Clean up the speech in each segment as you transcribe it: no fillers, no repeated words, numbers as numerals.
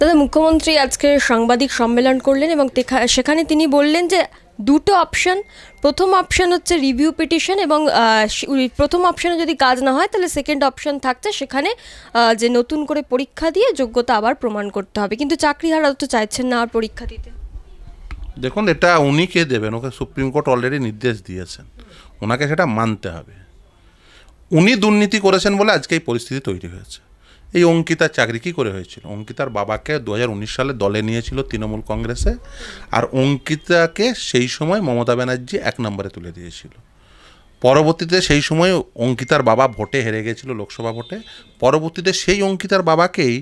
দাদা, মুখ্যমন্ত্রী আজকে সাংবাদিক সম্মেলন করলেন এবং সেখানে তিনি বললেন যে দুটো অপশন। প্রথম অপশন হচ্ছে রিভিউ পিটিশন এবং প্রথম অপশনে যদি কাজ না হয় তাহলে সেকেন্ড অপশন থাকছে, সেখানে যে নতুন করে পরীক্ষা দিয়ে যোগ্যতা আবার প্রমাণ করতে হবে। কিন্তু চাকরিহারা তো চাইছেন না আর পরীক্ষা দিতে। দেখুন, এটা উনি কে দেবেন? ওকে সুপ্রিম কোর্ট অলরেডি নির্দেশ দিয়েছেন, ওনাকে সেটা মানতে হবে। উনি দুর্নীতি করেছেন বলে আজকে এই পরিস্থিতি তৈরি হয়েছে। এই অঙ্কিতার চাকরি কী করে হয়েছিল? অঙ্কিতার বাবাকে 2019 সালে দলে নিয়েছিল তৃণমূল কংগ্রেসে, আর অঙ্কিতাকে সেই সময় মমতা ব্যানার্জি 1 নম্বরে তুলে দিয়েছিল। পরবর্তীতে সেই সময় অঙ্কিতার বাবা ভোটে হেরে গেছিল, লোকসভা ভোটে। পরবর্তীতে সেই অঙ্কিতার বাবাকেই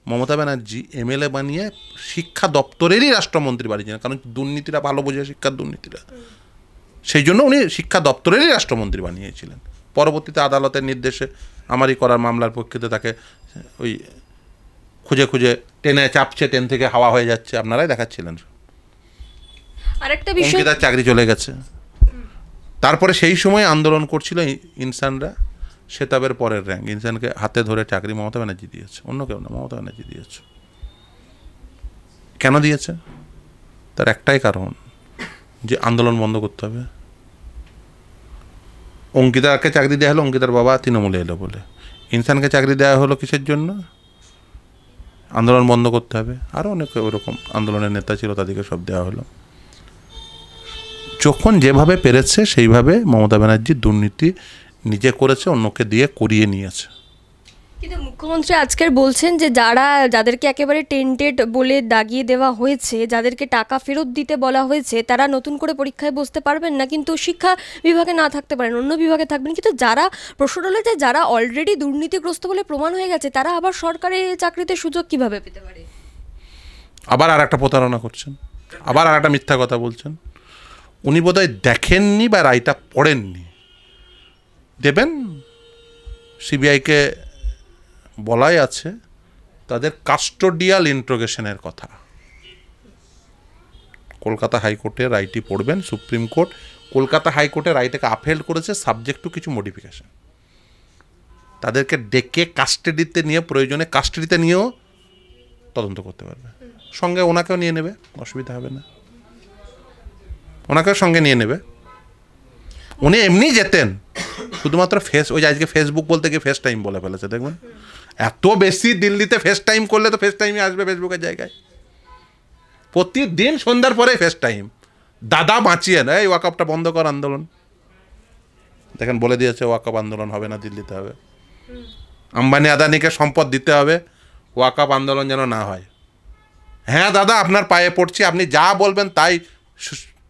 মমতা ব্যানার্জি এমএলএ বানিয়ে শিক্ষা দপ্তরেরই রাষ্ট্রমন্ত্রী বানিয়েছিলেন, কারণ দুর্নীতিরা ভালো বোঝে, শিক্ষার দুর্নীতিরা। সেই জন্য উনি শিক্ষা দপ্তরেরই রাষ্ট্রমন্ত্রী বানিয়েছিলেন। পরবর্তীতে আদালতের নির্দেশে আমারই করার মামলার পক্ষেতে তাকে ওই খুঁজে খুঁজে টেনে চাপছে, ট্রেন থেকে হাওয়া হয়ে যাচ্ছে, আপনারাই দেখাচ্ছিলেন। আরেকটা বিষয়, অঙ্কিতার চাকরি চলে গেছে। তারপরে সেই সময় আন্দোলন করছিল ইনসানরা, সেতাবের পরের র্যাঙ্ক। ইনসানকে হাতে ধরে চাকরি মমতা ব্যানার্জি দিয়েছে, অন্য কেউ না, মমতা ব্যানার্জি দিয়েছে। কেন দিয়েছে? তার একটাই কারণ, যে আন্দোলন বন্ধ করতে হবে। অঙ্কিতাকে চাকরি দেওয়া হলো, অঙ্কিতার বাবা তৃণমূলে এলো বলে। ইনসানকে চাকরি দেওয়া হলো কিসের জন্য? আন্দোলন বন্ধ করতে হবে। আরও অনেক ওরকম আন্দোলনের নেতা ছিল, তাদেরকে সব দেওয়া হলো। যখন যেভাবে পেরেছে সেইভাবে মমতা ব্যানার্জি দুর্নীতি নিজে করেছে, অন্যকে দিয়ে করিয়ে নিয়েছে। কিন্তু মুখ্যমন্ত্রী আজকের বলছেন যে যাদেরকে একেবারে টেন্টেড বলে দাগিয়ে দেওয়া হয়েছে, যাদেরকে টাকা ফেরত দিতে বলা হয়েছে, তারা নতুন করে পরীক্ষায় বসতে পারবেন না। কিন্তু শিক্ষা বিভাগে না থাকতে পারেন, অন্য বিভাগে থাকবেন। কিন্তু যারা প্রশ্ন হলো যে যারা অলরেডি দুর্নীতিগ্রস্ত বলে প্রমাণ হয়ে গেছে, তারা আবার সরকারি চাকরিতে সুযোগ কিভাবে পেতে পারে? আবার আর একটা প্রতারণা করছেন, আবার আর একটা মিথ্যা কথা বলছেন। উনি বোধহয় দেখেননি বা রায়টা পড়েননি। দেবেন, সিবিআইকে বলাই আছে তাদের কাস্টোডিয়াল ইন্ট্রোগেশনের কথা। কলকাতা হাইকোর্টের রায়টি পড়বেন। সুপ্রিম কোর্ট কলকাতা হাইকোর্টের রায়টাকে আপহেল্ড করেছে, সাবজেক্ট টু কিছু মডিফিকেশন। তাদেরকে ডেকে কাস্টাডিতে নিয়ে, প্রয়োজনে কাস্টাডিতে নিয়েও তদন্ত করতে পারবে। সঙ্গে ওনাকেও নিয়ে নেবে, অসুবিধা হবে না, ওনাকেও সঙ্গে নিয়ে নেবে। উনি এমনি যেতেন, শুধুমাত্র ওই যে আজকে ফেসবুক বলতে গিয়ে ফেস টাইম বলে ফেলেছে। দেখবেন, এত বেশি দিল্লিতে ফেস টাইম করলে তো ফেস টাইমই আসবে ফেসবুকের জায়গায়। প্রতিদিন সন্ধ্যার পরে ফেস টাইম। দাদা বাঁচিয়েন, এই ওয়াকআপটা বন্ধ কর আন্দোলন। দেখেন, বলে দিয়েছে ওয়াকআপ আন্দোলন হবে না, দিল্লিতে হবে। আম্বানি আদানিকে সম্পদ দিতে হবে, ওয়াকআপ আন্দোলন যেন না হয়। হ্যাঁ দাদা, আপনার পায়ে পড়ছি, আপনি যা বলবেন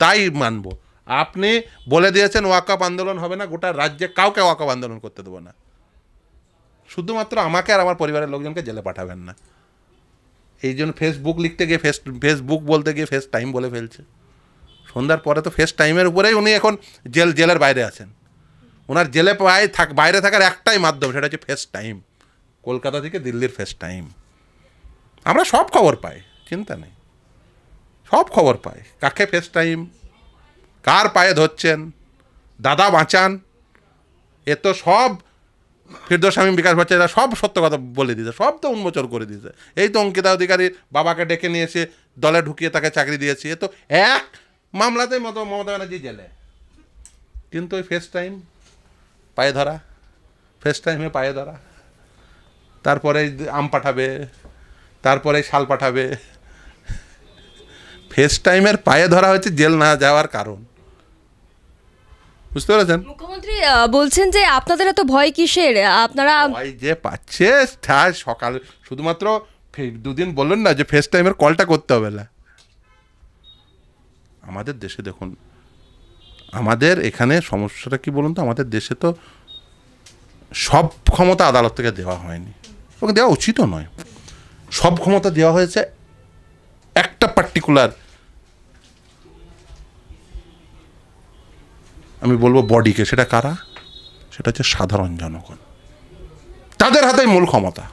তাই মানবো। আপনি বলে দিয়েছেন ওয়াকআপ আন্দোলন হবে না, গোটা রাজ্যে কাউকে ওয়াকআপ আন্দোলন করতে দেবো না। শুধুমাত্র আমাকে আর আমার পরিবারের লোকজনকে জেলে পাঠাবেন না। এই জন্য ফেসবুক লিখতে গিয়ে ফেসবুক বলতে গিয়ে ফেস টাইম বলে ফেলছে। সন্ধ্যার পরে তো ফেস টাইমের উপরেই উনি এখন জেলের বাইরে আছেন। ওনার জেলে বাইরে থাকার একটাই মাধ্যম, সেটা হচ্ছে ফেস টাইম। কলকাতা থেকে দিল্লির ফেস টাইম। আমরা সব খবর পাই, চিন্তা নেই, সব খবর পাই। কাকে ফেস টাইম, কার পায়ে ধরছেন, দাদা বাঁচান, এ তো সব ফিরদৌস শামীম, বিকাশ ভট্টাচার্য সব সত্য কথা বলে দিয়েছে, সব তো উন্মোচন করে দিয়েছে। এই তো অঙ্কিতা অধিকারীর বাবাকে ডেকে নিয়েছে, দলে ঢুকিয়ে তাকে চাকরি দিয়েছে। এ তো এক মামলাতে মমতা ব্যানার্জি জেলে। কিন্তু ওই ফেস টাইম পায়ে ধরা, ফেস টাইমে পায়ে ধরা, তারপরে আম পাঠাবে, তারপরে শাল পাঠাবে। ফেস টাইমের পায়ে ধরা হচ্ছে জেল না যাওয়ার কারণ। বুঝতে পেরেছেন? মুখ্যমন্ত্রী বলছেন যে আপনাদের এত ভয় কিসের, আপনারা ভয় যে পাচ্ছে সকাল শুধুমাত্র দুদিন বললেন না যে ফেস টাইমের কলটা করতে হবে না। আমাদের দেশে দেখুন, আমাদের এখানে সমস্যাটা কি বলুন তো, আমাদের দেশে তো সব ক্ষমতা আদালত থেকে দেওয়া হয়নি, ওকে দেওয়া উচিতও নয়। সব ক্ষমতা দেওয়া হয়েছে একটা পার্টিকুলার, আমি বলবো বডিকে। সেটা কারা? সেটা হচ্ছে সাধারণ জনগণ। তাদের হাতেই মূল ক্ষমতা,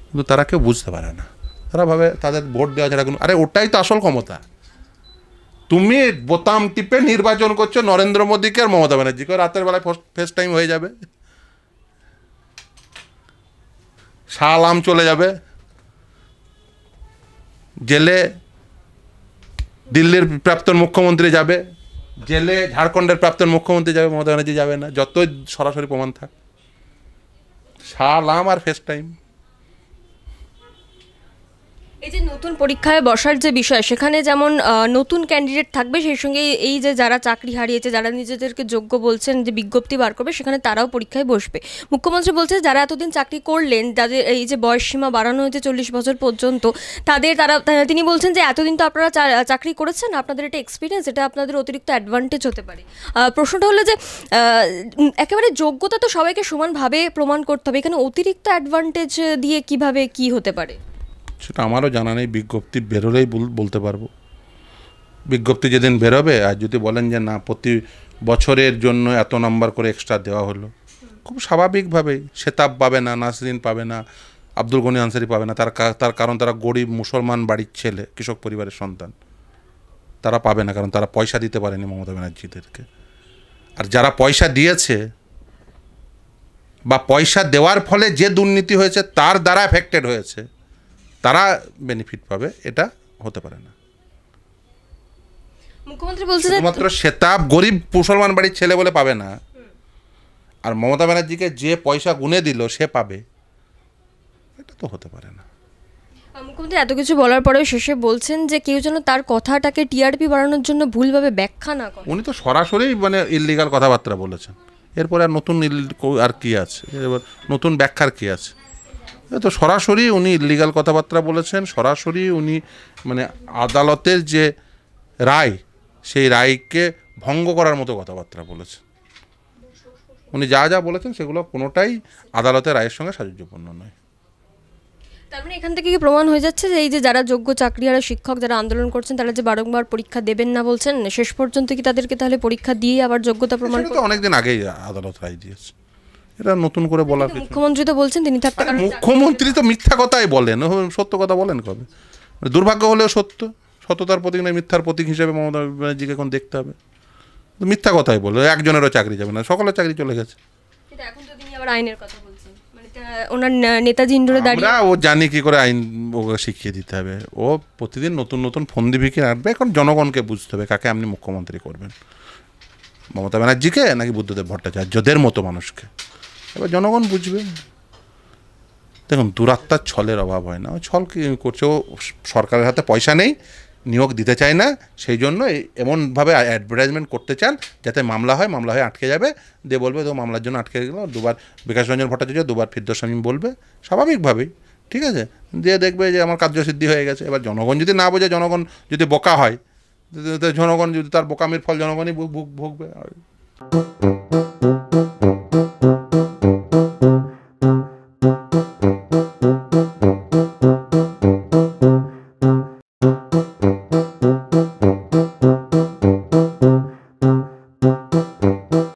কিন্তু তারা কেউ বুঝতে পারে না। তারা ভাবে তাদের ভোট দেওয়া ছাড়া কোনো, আরে ওটাই তো আসল ক্ষমতা। তুমি বোতাম টিপে নির্বাচন করছো নরেন্দ্র মোদীকে আর মমতা ব্যানার্জিকে, রাতের বেলায় ফেস টাইম হয়ে যাবে, শাল আম চলে যাবে। জেলে দিল্লির প্রাক্তন মুখ্যমন্ত্রী যাবে, জেলে ঝাড়খণ্ডের প্রাক্তন মুখ্যমন্ত্রী যাবে, মমতা ব্যানার্জি যাবে না, যতই সরাসরি প্রমাণ থাক। সালাম আর ফেস টাইম। এই যে নতুন পরীক্ষায় বসার যে বিষয়, সেখানে যেমন নতুন ক্যান্ডিডেট থাকবে, সেই সঙ্গে এই যে যারা চাকরি হারিয়েছে, যারা নিজেদেরকে যোগ্য বলছেন যে বিজ্ঞপ্তি বার করবে, সেখানে তারাও পরীক্ষায় বসবে। মুখ্যমন্ত্রী বলছে যারা এতদিন চাকরি করলেন, যাদের এই যে বয়স সীমা বাড়ানো হয়েছে 40 বছর পর্যন্ত, তিনি বলছেন যে এতদিন তো আপনারা চাকরি করেছেন, আপনাদের এটা এক্সপিরিয়েন্স, এটা আপনাদের অতিরিক্ত অ্যাডভান্টেজ হতে পারে। প্রশ্নটা হলো যে একেবারে যোগ্যতা তো সবাইকে সমানভাবে প্রমাণ করতে হবে, এখানে অতিরিক্ত অ্যাডভান্টেজ দিয়ে কিভাবে কি হতে পারে সেটা আমারও জানা নেই, বিজ্ঞপ্তি বেরোলেই বলতে পারবো। বিজ্ঞপ্তি যেদিন বেরোবে, আর যদি বলেন যে না প্রতি বছরের জন্য এত নাম্বার করে এক্সট্রা দেওয়া হলো, খুব স্বাভাবিকভাবেই শেতাব পাবে না, নাসরিন পাবে না, আব্দুল গনি আনসারি পাবে না। তার কারণ তারা গরিব মুসলমান বাড়ির ছেলে, কৃষক পরিবারের সন্তান, তারা পাবে না, কারণ তারা পয়সা দিতে পারেনি মমতা ব্যানার্জিদেরকে। আর যারা পয়সা দিয়েছে বা পয়সা দেওয়ার ফলে যে দুর্নীতি হয়েছে তার দ্বারা এফেক্টেড হয়েছে, তারা বেনিফিট পাবে, এটা হতে পারে না। মুখ্যমন্ত্রী বলছে যে মাত্র শেতাব গরিব মুসলমান বাড়ির ছেলে বলে পাবে না, আর মমতা ব্যানার্জিকে যে পয়সা গুনে দিল সে পাবে, এটা তো হতে পারে না। মুখ্যমন্ত্রী এত কিছু বলার পরেও শেষে বলছেন যে কেউ যেন তার কথাটাকে টিআরপি বাড়ানোর জন্য ভুলভাবে ব্যাখ্যা না করে। উনি তো সরাসরি মানে ইললিগাল কথাবার্তা বলেছেন, এরপরে আর নতুন আর কি আছে, এবার নতুন ব্যাখ্যার কি আছে? তো সরাসরি উনি ইললিগাল কথাবার্তা বলেছেন, সরাসরি উনি মানে আদালতের যে রায়, সেই রায়কে ভঙ্গ করার মতো কথাবার্তা বলেছেন। উনি যা যা বলেছেন সেগুলো কোনোটাই আদালতের রায়ের সঙ্গে সাযুজ্যপূর্ণ নয়। তার মানে এখান থেকে কি প্রমাণ হয়ে যাচ্ছে যে এই যে যারা যোগ্য চাকরিহারা শিক্ষক যারা আন্দোলন করছেন, তারা যে বারংবার পরীক্ষা দেবেন না বলছেন, শেষ পর্যন্ত কি তাদেরকে তাহলে পরীক্ষা দিয়ে আবার যোগ্যতা প্রমাণ তো অনেকদিন আগেই আদালত রায় দিয়েছে, এটা নতুন করে বলার কিছু। মুখ্যমন্ত্রী তো বলছেন তিনি থাকতে পারেন। মুখ্যমন্ত্রী তো মিথ্যা কথাই বলেন, সত্য কথা বলেন কবে? দুর্ভাগ্য হলেও সত্য, সততার প্রতীক নয়, মিথ্যার প্রতীক হিসেবে মমতা ব্যানার্জিকে এখন দেখতে হবে। মিথ্যা কথাই বলে, একজনেরও চাকরি যাবে না, সকলের চাকরি চলে গেছে। কিন্তু এখন তো তিনি আবার আইনের কথা বলছেন, মানে ওনার নেতাজি ইন্ডোরে দাঁড়িয়ে। ও জানি কি করে আইন ওকে শিখিয়ে দিতে হবে, ও প্রতিদিন নতুন নতুন ফন্দি ভিকি আনবে। এখন জনগণকে বুঝতে হবে কাকে আপনি মুখ্যমন্ত্রী করবেন, মমতা ব্যানার্জিকে নাকি বুদ্ধদেব ভট্টাচার্যদের মতো মানুষকে। এবার জনগণ বুঝবে। দেখুন, দুরাত্মার ছলের অভাব হয় না, ও ছল কি করছে, ও সরকারের হাতে পয়সা নেই, নিয়োগ দিতে চায় না, সেই জন্য এমনভাবে অ্যাডভার্টাইজমেন্ট করতে চান যাতে মামলা হয়, মামলা হয়ে আটকে যাবে, দিয়ে বলবে তো মামলার জন্য আটকে গেল, দুবার বিকাশ রঞ্জন ভট্টাচার্য, দুবার ফিরদৌস শামীম বলবে স্বাভাবিকভাবেই, ঠিক আছে, দিয়ে দেখবে যে আমার কার্যসিদ্ধি হয়ে গেছে। এবার জনগণ যদি না বোঝে, জনগণ যদি বোকা হয়, জনগণ যদি তার বোকামির ফল জনগণই ভুগবে।